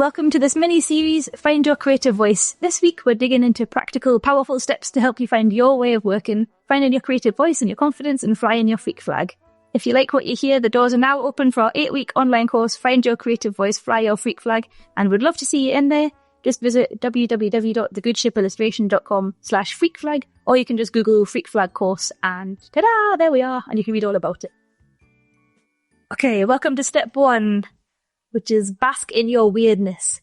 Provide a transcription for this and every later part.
welcome to this mini-series, Find Your Creative Voice. This week we're digging into practical, powerful steps to help you find your way of working, finding your creative voice and your confidence, and flying your freak flag. If you like what you hear, the doors are now open for our 8-week online course, Find Your Creative Voice, Fly Your Freak Flag, and we'd love to see you in there. Just visit www.thegoodshipillustration.com/freakflag, or you can just Google Freak Flag course and ta-da, there we are, and you can read all about it. Okay, welcome to step 1, which is bask in your weirdness.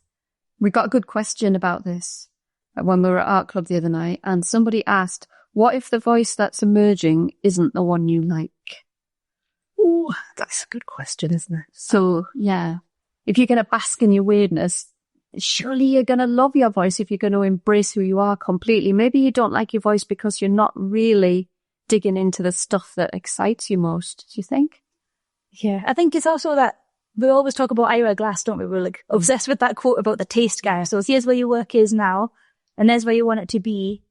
We got a good question about this when we were at Art Club the other night, and somebody asked, what if the voice that's emerging isn't the one you like? Ooh, that's a good question, isn't it? So, yeah, if you're going to bask in your weirdness, surely you're going to love your voice if you're going to embrace who you are completely. Maybe you don't like your voice because you're not really digging into the stuff that excites you most, do you think? Yeah, I think it's also that we always talk about Ira Glass, don't we? We're like obsessed with that quote about the taste guy. So here's where your work is now, and there's where you want it to be.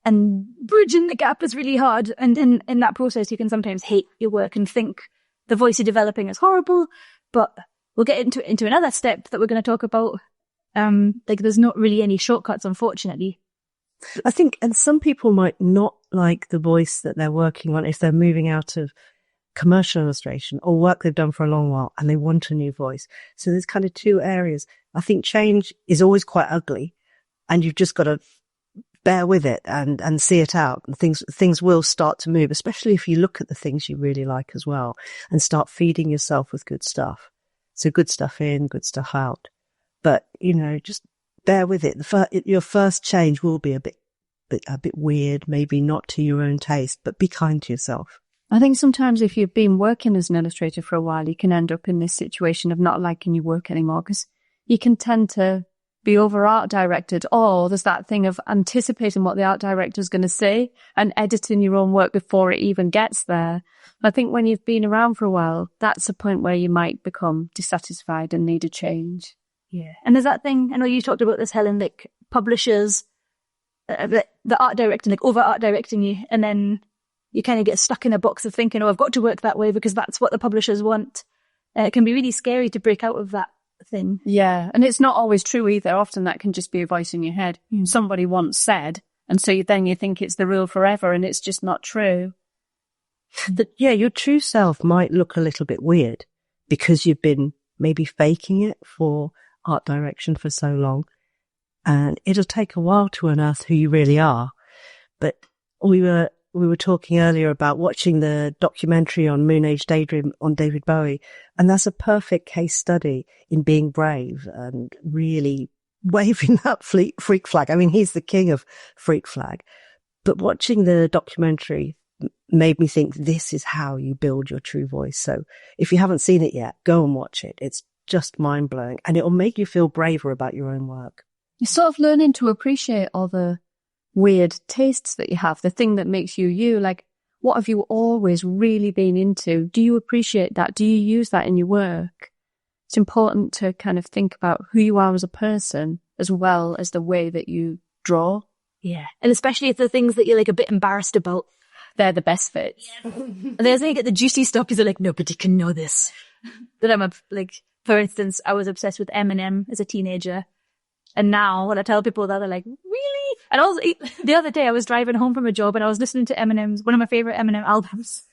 And bridging the gap is really hard. And in that process, you can sometimes hate your work and think the voice you're developing is horrible. But we'll get into another step that we're going to talk about. Like there's not really any shortcuts, unfortunately. I think, and some people might not like the voice that they're working on if they're moving out of commercial illustration or work they've done for a long while and they want a new voice. So there's kind of two areas. I think change is always quite ugly and you've just got to bear with it and see it out. And things will start to move, especially if you look at the things you really like as well and start feeding yourself with good stuff. So good stuff in, good stuff out. But, you know, just bear with it. Your first change will be a bit weird, maybe not to your own taste, but be kind to yourself. I think sometimes if you've been working as an illustrator for a while, you can end up in this situation of not liking your work anymore because you can tend to be over art directed, or there's that thing of anticipating what the art director is going to say and editing your own work before it even gets there. I think when you've been around for a while, that's a point where you might become dissatisfied and need a change. Yeah. And there's that thing, I know you talked about this, Helen, like publishers, the art directing, like over art directing you, and then you kind of get stuck in a box of thinking, oh, I've got to work that way because that's what the publishers want. It can be really scary to break out of that thing. Yeah, and it's not always true either. Often that can just be a voice in your head. Somebody once said, and so then you think it's the rule forever, and it's just not true. Your true self might look a little bit weird because you've been maybe faking it for art direction for so long, and it'll take a while to unearth who you really are. But we were talking earlier about watching the documentary on Moon Age Daydream on David Bowie, and that's a perfect case study in being brave and really waving that freak flag. I mean, he's the king of freak flag. But watching the documentary made me think this is how you build your true voice. So if you haven't seen it yet, go and watch it. It's just mind-blowing, and it'll make you feel braver about your own work. You're sort of learning to appreciate all the weird tastes that you have, the thing that makes you you. Like, what have you always really been into? Do you appreciate that? Do you use that in your work? It's important to kind of think about who you are as a person as well as the way that you draw. Yeah. And especially if the things that you're like a bit embarrassed about, they're the best fits. Yeah. And there's when you get the juicy stuff, because they're like, nobody can know this. But I'm like, for instance, I was obsessed with Eminem as a teenager. And now when I tell people that, they're like, really? And also, the other day I was driving home from a job and I was listening to Eminem's, one of my favorite Eminem albums.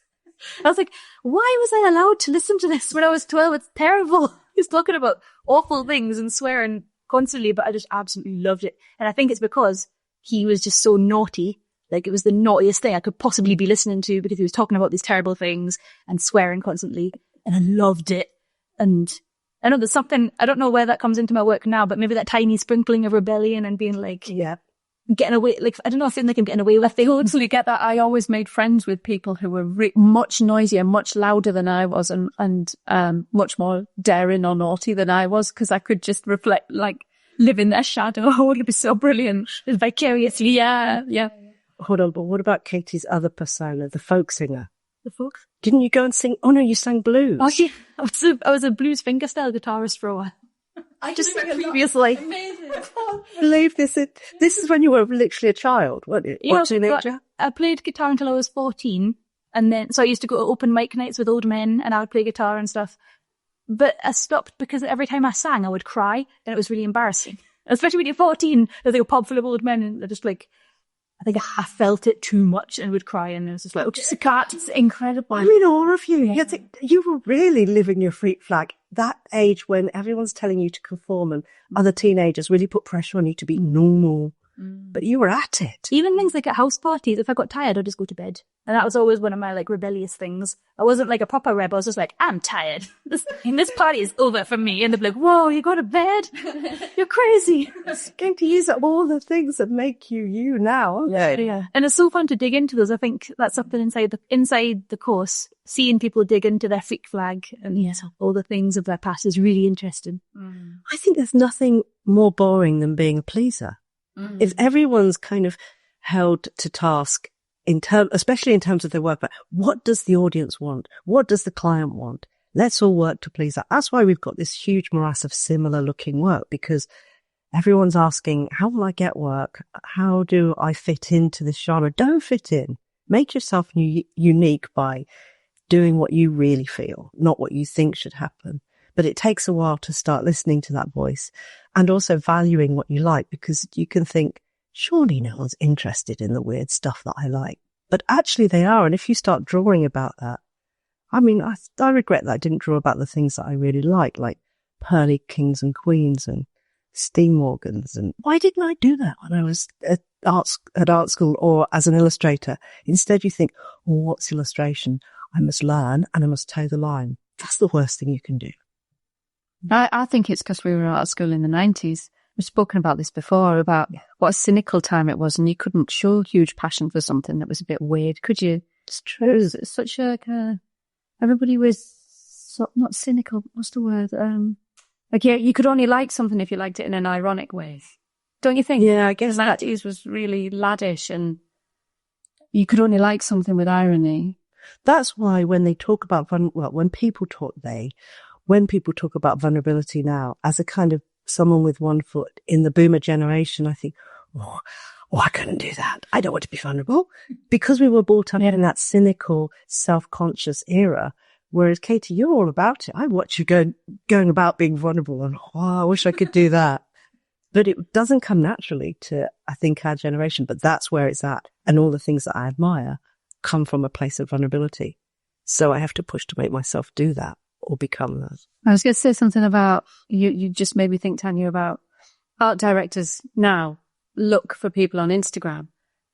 I was like, why was I allowed to listen to this when I was 12? It's terrible. He's talking about awful things and swearing constantly, but I just absolutely loved it. And I think it's because he was just so naughty. Like, it was the naughtiest thing I could possibly be listening to because he was talking about these terrible things and swearing constantly. And I loved it. And I know there's something, I don't know where that comes into my work now, but maybe that tiny sprinkling of rebellion and being like, yeah, getting away, like, I don't know, I feel like I'm getting away with things. Totally get that. I always made friends with people who were much noisier, much louder than I was, and much more daring or naughty than I was, because I could just reflect, like, live in their shadow. Oh, it'd be so brilliant. Vicariously. Yeah. Hold on, but what about Katie's other persona, the folk singer? The folk? Didn't you go and sing? Oh no, you sang blues. Oh yeah, I was a blues fingerstyle guitarist for a while. I just sang previously. Amazing. I can't believe this. This is when you were literally a child, weren't you? I played guitar until I was 14, and then so I used to go to open mic nights with old men, and I would play guitar and stuff. But I stopped because every time I sang, I would cry, and it was really embarrassing. Especially when you're 14, there's like a pub full of old men, and they're just like, I think I felt it too much and would cry, and it was just like, oh, just a cat. It's incredible. I mean, all of you, you were really living your freak flag. That age when everyone's telling you to conform and other teenagers really put pressure on you to be normal. But you were at it. Even things like at house parties, if I got tired, I'd just go to bed. And that was always one of my like rebellious things. I wasn't like a proper rebel. I was just like, I'm tired. This party is over for me. And they'd be like, whoa, you go to bed? You're crazy. It's going to use up all the things that make you you now. Yeah. And it's so fun to dig into those. I think that's something inside the course. Seeing people dig into their freak flag and all the things of their past is really interesting. I think there's nothing more boring than being a pleaser. If everyone's kind of held to task especially in terms of their work, but what does the audience want? What does the client want? Let's all work to please that. That's why we've got this huge morass of similar looking work, because everyone's asking, how will I get work? How do I fit into this genre? Don't fit in. Make yourself unique by doing what you really feel, not what you think should happen. But it takes a while to start listening to that voice and also valuing what you like, because you can think, surely no one's interested in the weird stuff that I like. But actually they are. And if you start drawing about that, I mean, I regret that I didn't draw about the things that I really like pearly kings and queens and steam organs. And why didn't I do that when I was at art school or as an illustrator? Instead you think, oh, what's illustration? I must learn and I must toe the line. That's the worst thing you can do. I think it's because we were at school in the 90s. We've spoken about this before, about what a cynical time it was, and you couldn't show huge passion for something that was a bit weird, could you? It's true. It's such a kind of, everybody was not cynical. What's the word? You could only like something if you liked it in an ironic way. Don't you think? Yeah, I guess the 90s was really laddish, and you could only like something with irony. That's why when they talk about when people talk about vulnerability now as a kind of someone with one foot in the boomer generation, I think, oh, I couldn't do that. I don't want to be vulnerable, because we were brought up in that cynical, self-conscious era. Whereas Katie, you're all about it. I watch you going about being vulnerable, and I wish I could do that. But it doesn't come naturally to, I think, our generation. But that's where it's at, and all the things that I admire come from a place of vulnerability. So I have to push to make myself do that or become that. I was going to say something about, you just made me think, Tanya, about art directors now look for people on Instagram.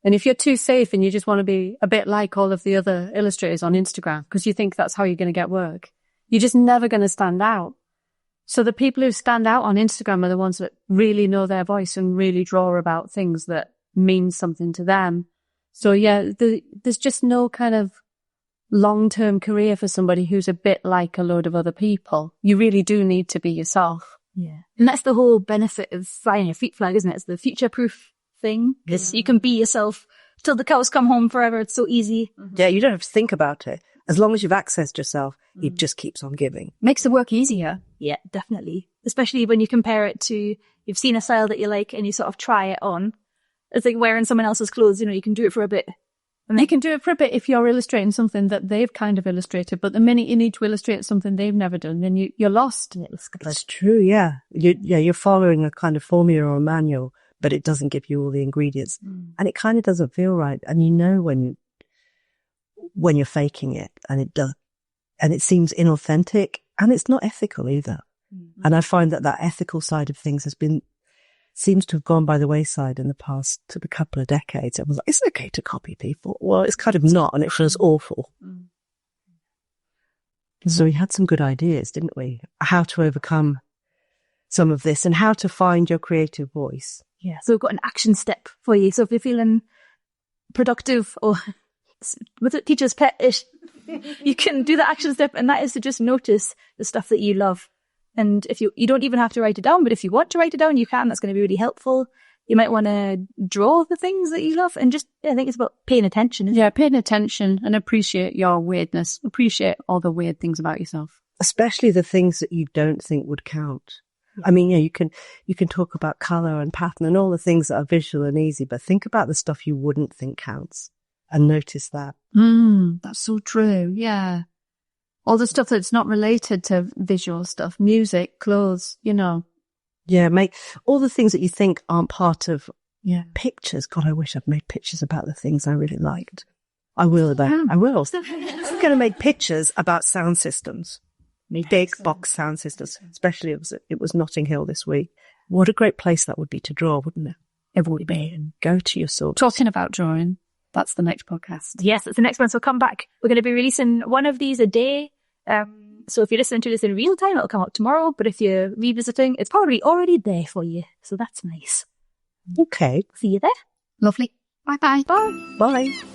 And if you're too safe and you just want to be a bit like all of the other illustrators on Instagram because you think that's how you're going to get work, you're just never going to stand out. So the people who stand out on Instagram are the ones that really know their voice and really draw about things that mean something to them. So yeah, there's just no kind of long-term career for somebody who's a bit like a load of other people. You really do need to be yourself. Yeah. And that's the whole benefit of flying a freak flag, isn't it? It's the future-proof thing. Because you can be yourself till the cows come home forever. It's so easy. Yeah, you don't have to think about it. As long as you've accessed yourself, it just keeps on giving. Makes the work easier. Yeah, definitely. Especially when you compare it to, you've seen a style that you like and you sort of try it on. It's like wearing someone else's clothes, you can do it for a bit. And you can do it for a bit if you're illustrating something that they've kind of illustrated, but the minute you need to illustrate something they've never done, then you're lost. That's true, yeah. You're following a kind of formula or a manual, but it doesn't give you all the ingredients. And it kind of doesn't feel right. And you know when you're faking it, and it does, and it seems inauthentic, and it's not ethical either. And I find that ethical side of things seems to have gone by the wayside in the past a couple of decades. Everyone's like, it's okay to copy people. Well, it's kind of not, and it feels awful. So we had some good ideas, didn't we? How to overcome some of this and how to find your creative voice. Yeah, so we've got an action step for you. So if you're feeling productive or what's it, teacher's pet-ish, you can do the action step, and that is to just notice the stuff that you love. And if you don't even have to write it down, but if you want to write it down, you can. That's going to be really helpful. You might want to draw the things that you love, and I think it's about paying attention. Yeah, paying attention and appreciate your weirdness. Appreciate all the weird things about yourself. Especially the things that you don't think would count. I mean, you can talk about colour and pattern and all the things that are visual and easy, but think about the stuff you wouldn't think counts and notice that. That's so true. Yeah. All the stuff that's not related to visual stuff, music, clothes, Yeah, make all the things that you think aren't part of pictures. God, I wish I'd made pictures about the things I really liked. I will, though. I will. I'm going to make pictures about sound systems. Big box sound systems, especially it was Notting Hill this week. What a great place that would be to draw, wouldn't it? It would be. And go to your source. Talking about drawing, that's the next podcast. Yes, that's the next one. So come back. We're going to be releasing one of these a day. So if you're listening to this in real time, it'll come out tomorrow. But if you're revisiting, it's probably already there for you. So that's nice. Okay. See you there. Lovely. Bye-bye. Bye. Bye.